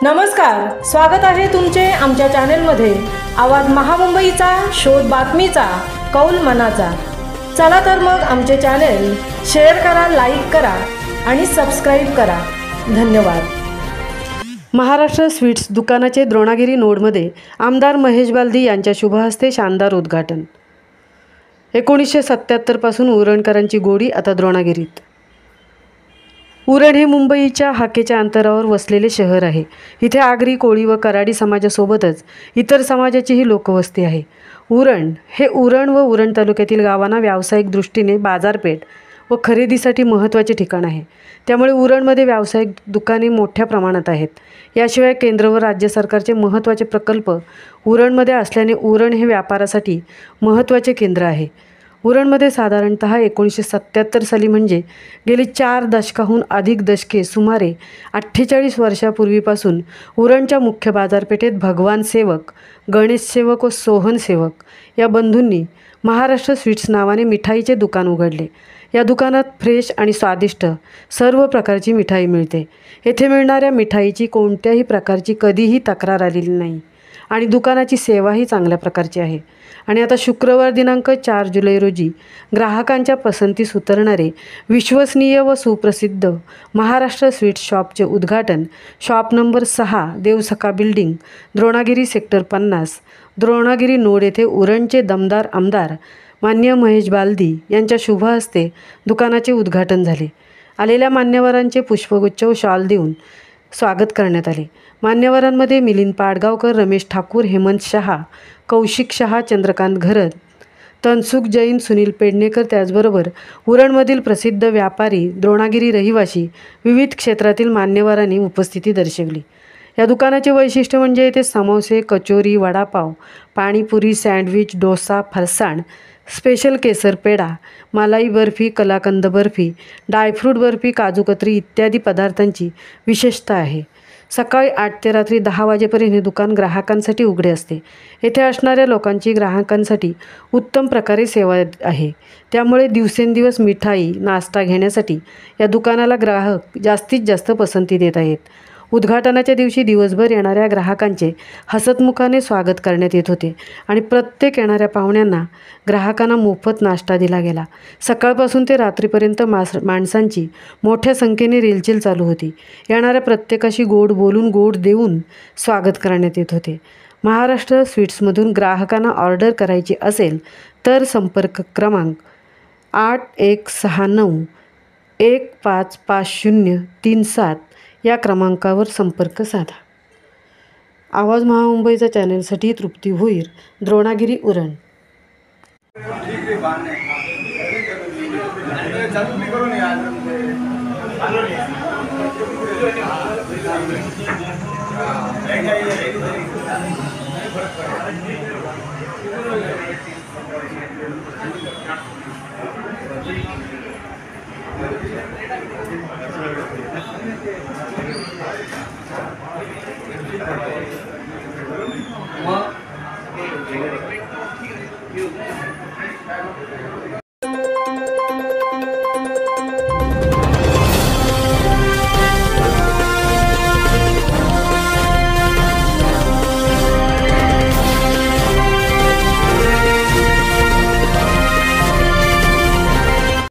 नमस्कार, स्वागत आहे तुमचे आमच्या चॅनेलमध्ये। आवाज महामुंबईचा, शोध बातमीचा, कौल मनाचा। चला तर मग आमचे चॅनेल शेअर करा, लाईक करा आणि सबस्क्राईब करा। धन्यवाद। महाराष्ट्र स्वीट्स दुकानाचे द्रोणागिरी नोडमध्ये आमदार महेश बालदी यांच्या शुभहस्ते शानदार उद्घाटन। 1977 पासून उरणकरांची गोडी आता द्रोणागिरीत। उरण हे मुंबईच्या हाकेच्या अंतरावर वसलेले शहर आहे। इथे आगरी, कोळी व कराडी समाजासोबतच इतर समाजाचीही लोकवस्ती आहे। उरण व उरण तालुक्यातील गावांना व्यावसायिक दृष्टीने बाजारपेठ व खरेदीसाठी महत्त्वाचे ठिकाण आहे। त्यामुळे उरणमध्ये व्यावसायिक दुकाने मोठ्या प्रमाणात आहेत। याशिवाय केंद्र व राज्य सरकारचे महत्त्वाचे प्रकल्प उरणमध्ये असल्याने उरण हे व्यापारासाठी महत्त्वाचे केंद्र आहे। उरणमध्ये साधारणतः 1977 साली म्हणजे गेली 4 दशकाहून अधिक दशके सुमारे 48 वर्षापूर्वीपासून उरणच्या मुख्य बाजारपेठेत भगवान सेवक, गणेश सेवक व सोहन सेवक या बंधूंनी महाराष्ट्र स्वीट्स नावाने मिठाईचे दुकान उघडले। या दुकानात फ्रेश आणि स्वादिष्ट सर्व प्रकारची मिठाई मिळते। येथे मिळणाऱ्या मिठाईची कोणत्याही प्रकारची कधीही तक्रार आलेली नाही आणि दुकानाची सेवाही चांगल्या प्रकारची आहे। आणि आता शुक्रवार दिनांक 4 जुलै रोजी ग्राहकांच्या पसंतीस उतरणारे विश्वसनीय व सुप्रसिद्ध महाराष्ट्र स्वीट्स शॉपचे उद्घाटन shop number 6 Devsakha building, Dronagiri sector 50, Dronagiri node येथे उरणचे दमदार आमदार माननीय महेश बालदी यांच्या शुभ हस्ते दुकानाचे उद्घाटन झाले। आलेल्या मान्यवरांचे पुष्पगुच्छ व शॉल देऊन स्वागत करण्यात आले। मान्यवरांमध्ये मिलिंद पाडगावकर, रमेश ठाकूर, हेमंत शहा, कौशिक शहा, चंद्रकांत घरत, तनसुख जैन, सुनील पेडणेकर, त्याचबरोबर उरणमधील प्रसिद्ध व्यापारी, द्रोणागिरी रहिवासी, विविध क्षेत्रातील मान्यवरांनी उपस्थिती दर्शवली। या दुकानाचे वैशिष्ट्य म्हणजे येथे समोसे, कचोरी, वडापाव, पाणीपुरी, सँडविच, डोसा, फरसाण, स्पेशल केसर पेढा, मलाई बर्फी, कलाकंद बर्फी, ड्रायफ्रूट बर्फी, काजू कतरी इत्यादी पदार्थांची विशेषता आहे। सकाळी 8 ते रात्री 10 वाजेपर्यंत हे दुकान ग्राहकांसाठी उघडे असते। येथे असणाऱ्या लोकांची ग्राहकांसाठी उत्तम प्रकारे सेवा आहे। त्यामुळे दिवसेंदिवस मिठाई, नाश्ता घेण्यासाठी या दुकानाला ग्राहक जास्तीत जास्त पसंती देत आहेत। उद्घाटनाच्या दिवशी दिवसभर येणाऱ्या ग्राहकांचे हसतमुखाने स्वागत करण्यात येत होते आणि प्रत्येक येणाऱ्या पाहुण्यांना ग्राहकांना मोफत नाश्ता दिला गेला। सकाळपासून ते रात्रीपर्यंत माणसांची मोठ्या संख्येने रेलचेल चालू होती। येणाऱ्या प्रत्येकाशी गोड बोलून, गोड देऊन स्वागत करण्यात येत होते। महाराष्ट्र स्वीट्समधून ग्राहकांना ऑर्डर करायची असेल तर संपर्क क्रमांक 8169 155037 या क्रमांकावर संपर्क साधा। आवाज महामुंबईचा चॅनेलसाठी तृप्ती भोईर, द्रोणागिरी, उरण। चालू